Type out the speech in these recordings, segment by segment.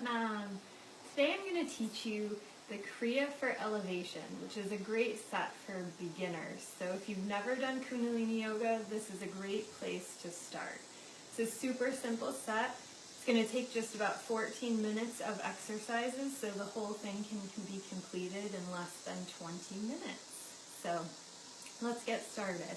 Satnam. Today I'm going to teach you the Kriya for elevation, which is a great set for beginners. So if you've never done Kundalini Yoga, this is a great place to start. It's a super simple set. It's going to take just about 14 minutes of exercises, so the whole thing can be completed in less than 20 minutes. So let's get started.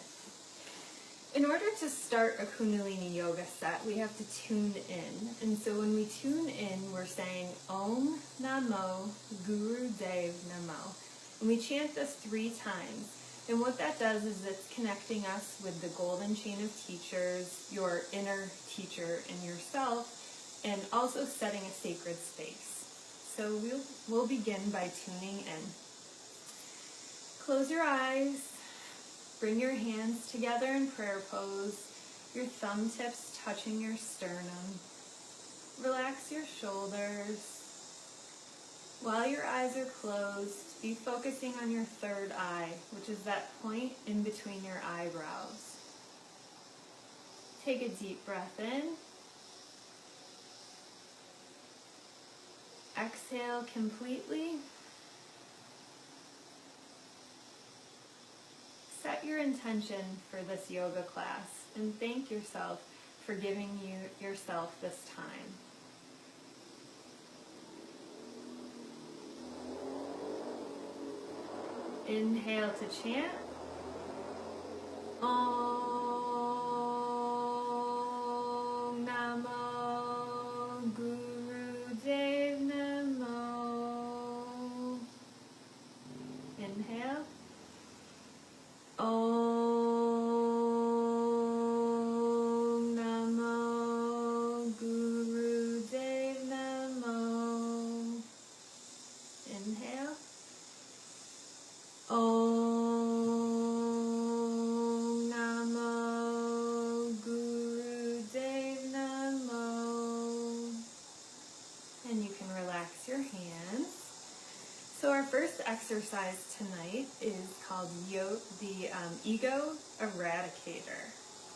In order to start a Kundalini Yoga set, we have to tune in. And so when we tune in, we're saying Om Namo Guru Dev Namo. And we chant this 3 times. And what that does is it's connecting us with the golden chain of teachers, your inner teacher and yourself, and also setting a sacred space. So we'll begin by tuning in. Close your eyes. Bring your hands together in prayer pose, your thumb tips touching your sternum. Relax your shoulders. While your eyes are closed, be focusing on your third eye, which is that point in between your eyebrows. Take a deep breath in. Exhale completely. Set your intention for this yoga class and thank yourself for giving yourself this time. Inhale to chant. Om Namo Guru Dev Namo. Inhale. Om Namo Guru Dev Namo. Inhale. Om Namo Guru Dev Namo. And you can relax your hands. So our first exercise tonight is called the Ego Eradicator.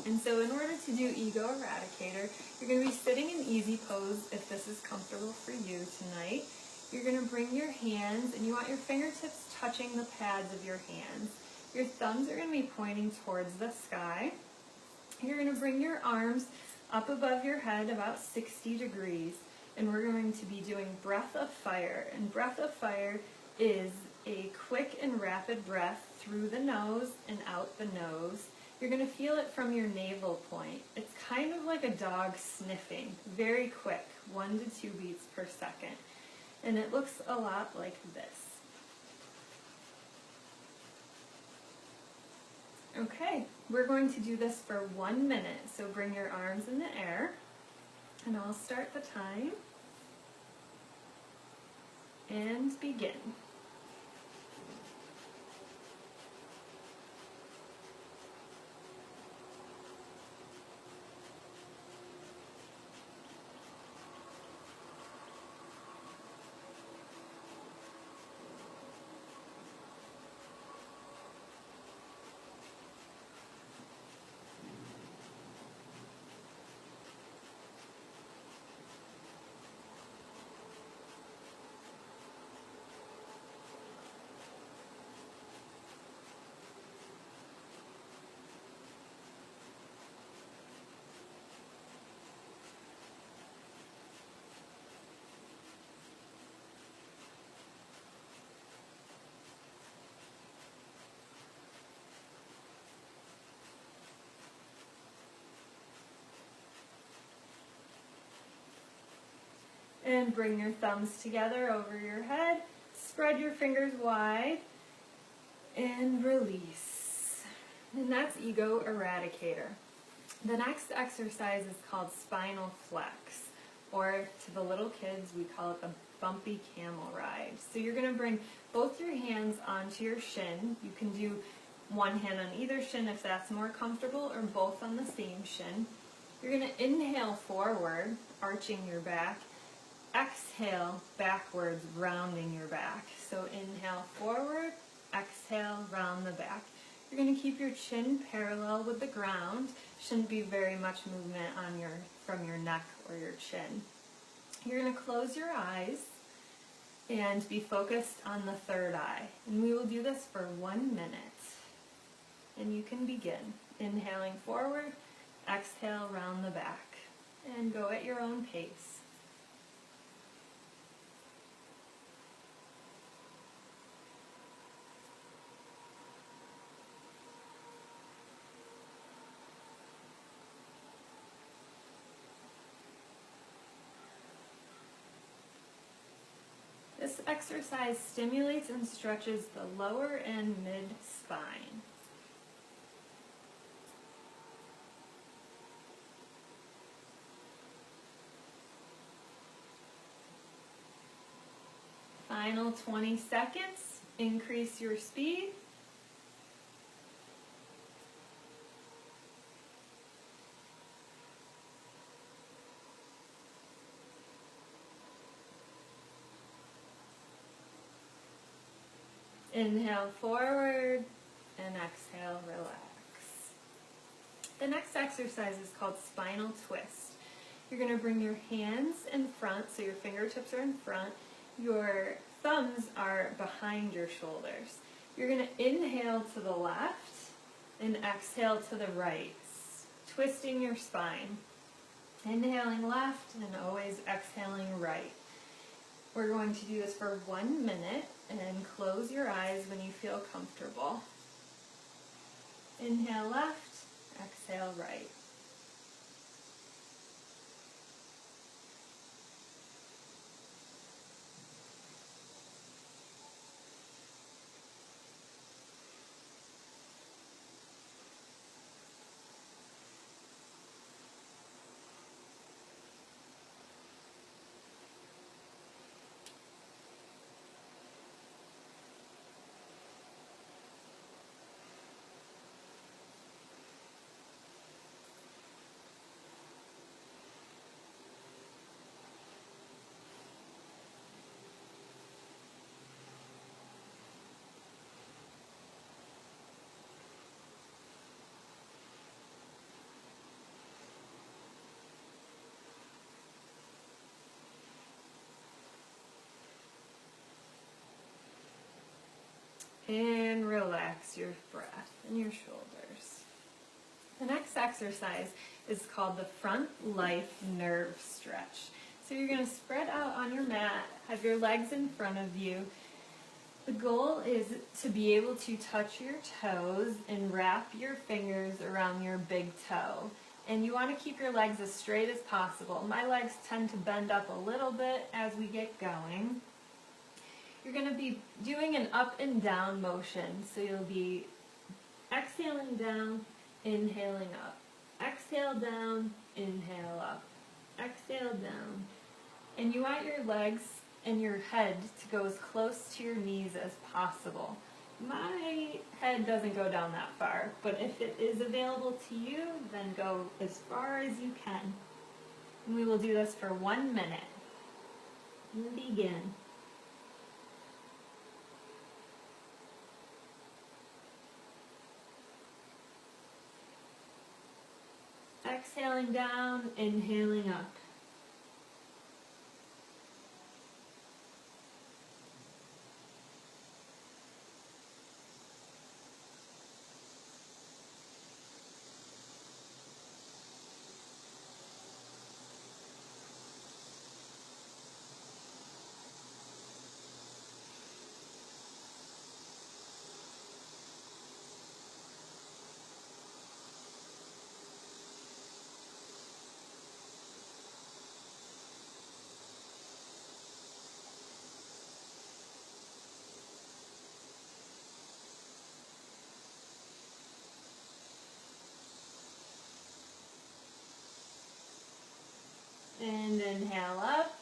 And so in order to do Ego Eradicator, you're going to be sitting in easy pose if this is comfortable for you tonight. You're going to bring your hands, and you want your fingertips touching the pads of your hands. Your thumbs are going to be pointing towards the sky. You're going to bring your arms up above your head about 60 degrees. And we're going to be doing breath of fire. And breath of fire is a quick and rapid breath through the nose and out the nose. You're going to feel it from your navel point. It's kind of like a dog sniffing, very quick, 1 to 2 beats per second. And it looks a lot like this. Okay, we're going to do this for 1 minute. So bring your arms in the air, and I'll start the time. And begin. And bring your thumbs together over your head. Spread your fingers wide and release. And that's Ego Eradicator. The next exercise is called Spinal Flex, or to the little kids, we call it the bumpy camel ride. So you're going to bring both your hands onto your shin. You can do one hand on either shin if that's more comfortable, or both on the same shin. You're going to inhale forward, arching your back. Exhale backwards, rounding your back. So inhale forward, exhale, round the back. You're going to keep your chin parallel with the ground. Shouldn't be very much movement on from your neck or your chin. You're going to close your eyes and be focused on the third eye. And we will do this for 1 minute. And you can begin. Inhaling forward, exhale round the back, and go at your own pace. This exercise stimulates and stretches the lower and mid spine. Final 20 seconds, increase your speed. Inhale forward and exhale, relax. The next exercise is called spinal twist. You're going to bring your hands in front, so your fingertips are in front. Your thumbs are behind your shoulders. You're going to inhale to the left and exhale to the right, twisting your spine. Inhaling left and always exhaling right. We're going to do this for 1 minute, and close your eyes when you feel comfortable. Inhale left, exhale right. And relax your breath and your shoulders. The next exercise is called the front life nerve stretch. So you're going to spread out on your mat, have your legs in front of you. The goal is to be able to touch your toes and wrap your fingers around your big toe. And you want to keep your legs as straight as possible. My legs tend to bend up a little bit as we get going. You're going to be doing an up and down motion. So you'll be exhaling down, inhaling up. Exhale down, inhale up. Exhale down. And you want your legs and your head to go as close to your knees as possible. My head doesn't go down that far, but if it is available to you, then go as far as you can. And we will do this for 1 minute. And begin. Exhaling down, inhaling up. And inhale up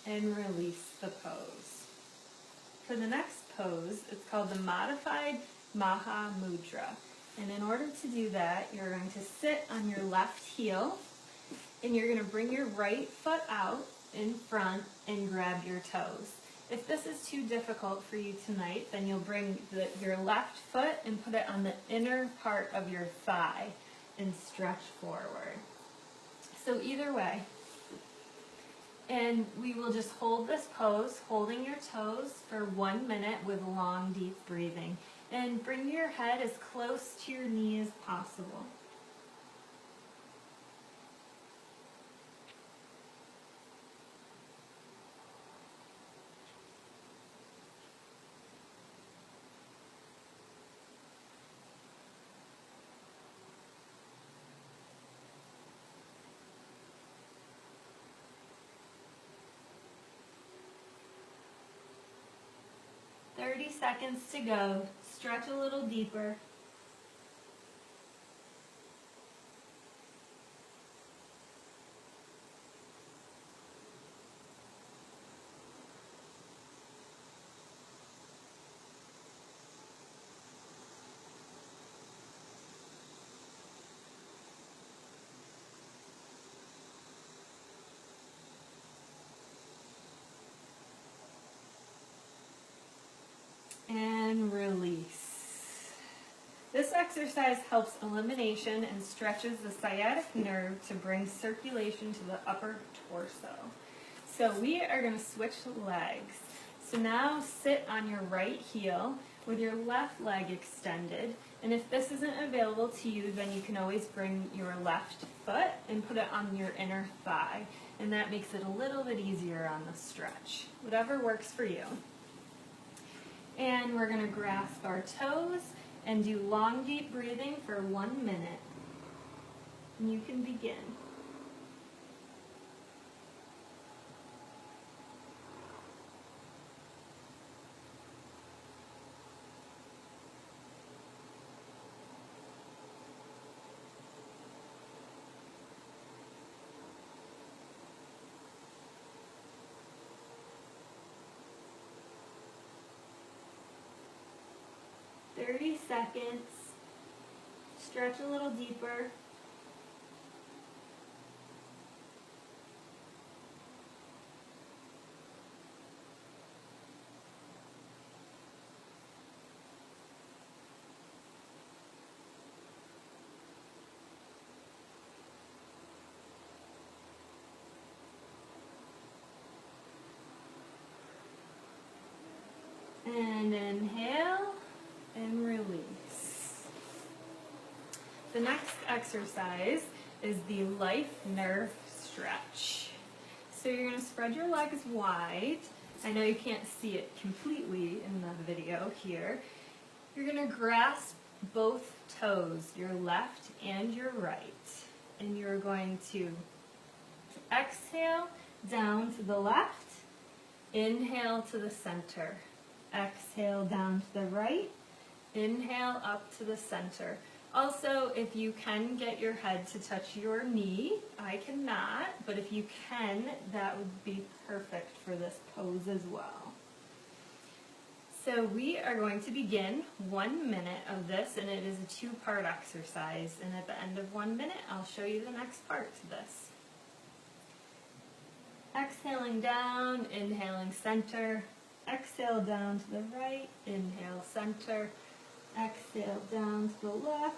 and release the pose. For the next pose, it's called the modified maha mudra. And in order to do that, you're going to sit on your left heel and you're going to bring your right foot out in front and grab your toes. If this is too difficult for you tonight, then you'll bring your left foot and put it on the inner part of your thigh and stretch forward. So either way, And we will just hold this pose, holding your toes for 1 minute with long, deep breathing. And bring your head as close to your knee as possible. "30 seconds to go. Stretch a little deeper. And release. This exercise helps elimination and stretches the sciatic nerve to bring circulation to the upper torso. So we are going to switch legs. So now sit on your right heel with your left leg extended. And if this isn't available to you, then you can always bring your left foot and put it on your inner thigh. And that makes it a little bit easier on the stretch. Whatever works for you. And we're going to grasp our toes and do long, deep breathing for 1 minute. And you can begin. "30 seconds. Stretch a little deeper. And inhale and release. The next exercise is the life nerve stretch. So you're going to spread your legs wide. I know you can't see it completely in the video here. You're going to grasp both toes, your left and your right. And you're going to exhale down to the left, inhale to the center. Exhale down to the right, inhale up to the center. Also, if you can get your head to touch your knee, I cannot, but if you can, that would be perfect for this pose as well. So we are going to begin 1 minute of this, and it is a 2-part exercise. And at the end of 1 minute, I'll show you the next part to this. Exhaling down, inhaling center. Exhale down to the right, inhale center, exhale down to the left.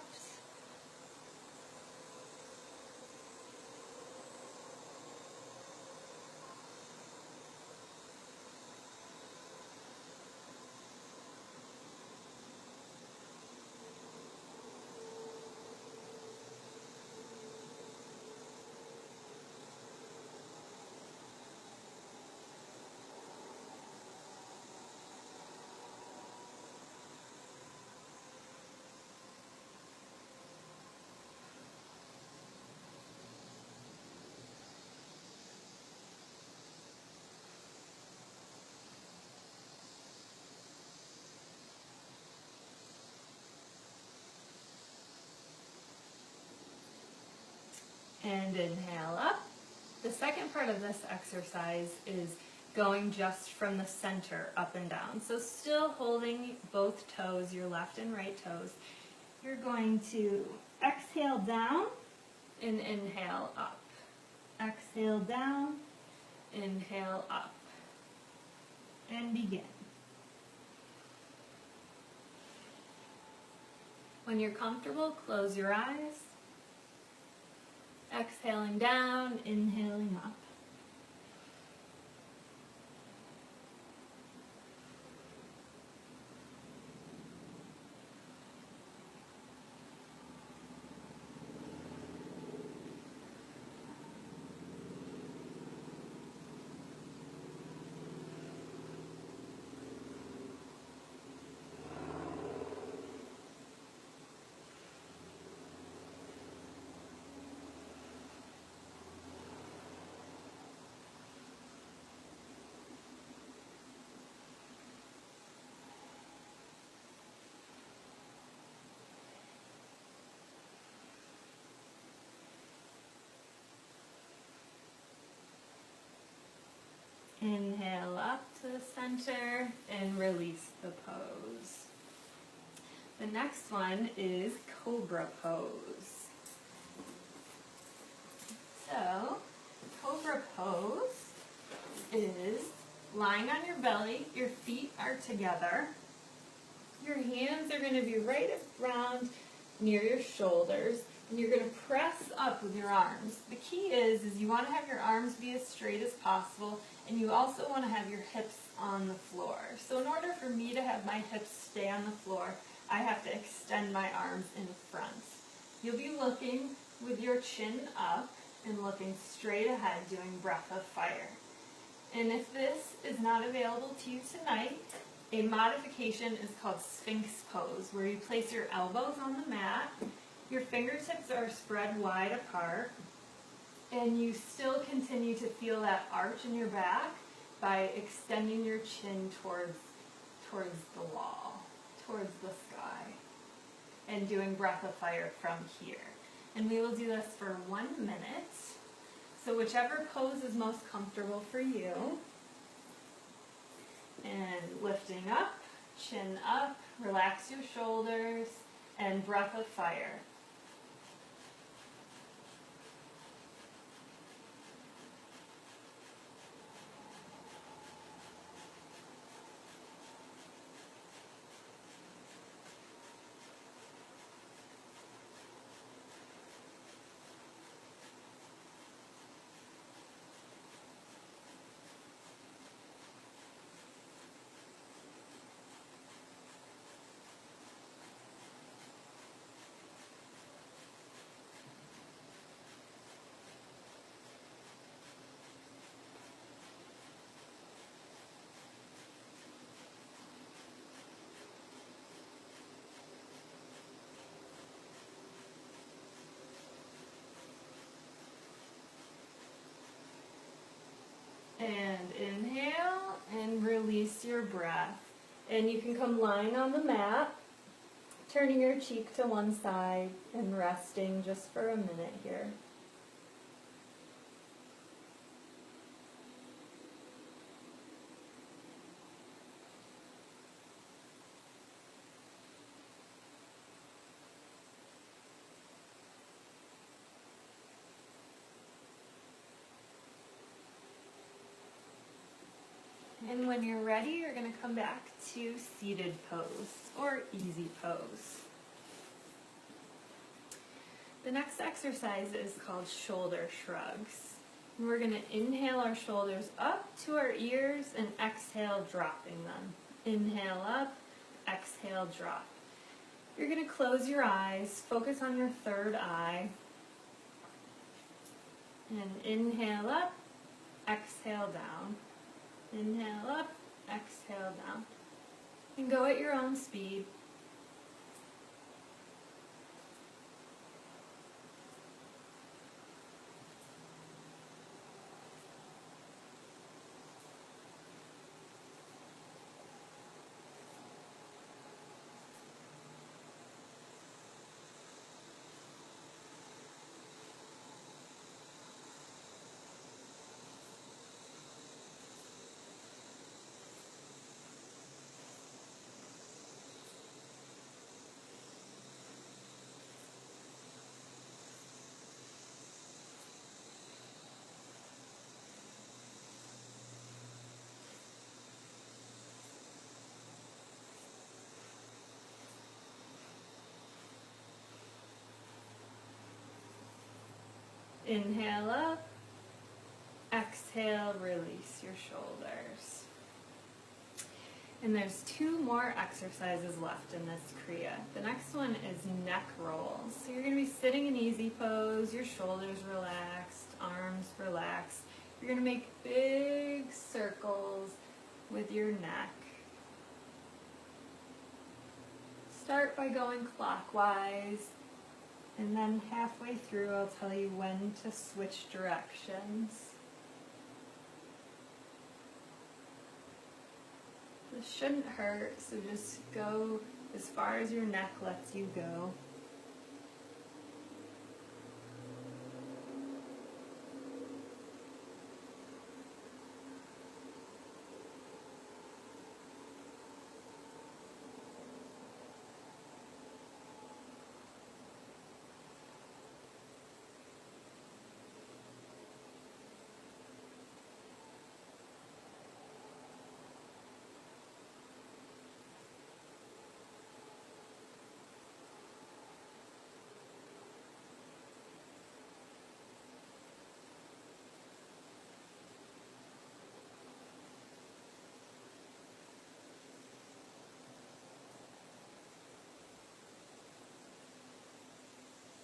And inhale up. The second part of this exercise is going just from the center up and down. So still holding both toes, your left and right toes. You're going to exhale down and inhale up. Exhale down, inhale up. And begin. When you're comfortable, close your eyes. Exhaling down, inhaling up. Inhale up to the center and release the pose. The next one is Cobra pose. So, Cobra pose is lying on your belly, your feet are together, your hands are going to be right around near your shoulders, and you're going to press up with your arms. The key is you want to have your arms be as straight as possible, and you also want to have your hips on the floor. So in order for me to have my hips stay on the floor, I have to extend my arms in front. You'll be looking with your chin up and looking straight ahead, doing breath of fire. And if this is not available to you tonight, a modification is called Sphinx pose, where you place your elbows on the mat, your fingertips are spread wide apart, and you still continue to feel that arch in your back by extending your chin towards the wall, towards the sky, and doing breath of fire from here. And we will do this for 1 minute. So whichever pose is most comfortable for you. And lifting up, chin up, relax your shoulders, and breath of fire. And inhale and release your breath. And you can come lying on the mat, turning your cheek to one side and resting just for a minute here. And when you're ready, you're going to come back to seated pose or easy pose. The next exercise is called shoulder shrugs. And we're going to inhale our shoulders up to our ears and exhale, dropping them. Inhale up, exhale, drop. You're going to close your eyes, focus on your third eye. And inhale up, exhale down. Inhale up, exhale down. And go at your own speed. Inhale up, exhale, release your shoulders. And there's 2 more exercises left in this Kriya. The next one is neck rolls. So you're going to be sitting in easy pose, your shoulders relaxed, arms relaxed. You're going to make big circles with your neck. Start by going clockwise. And then halfway through, I'll tell you when to switch directions. This shouldn't hurt, so just go as far as your neck lets you go.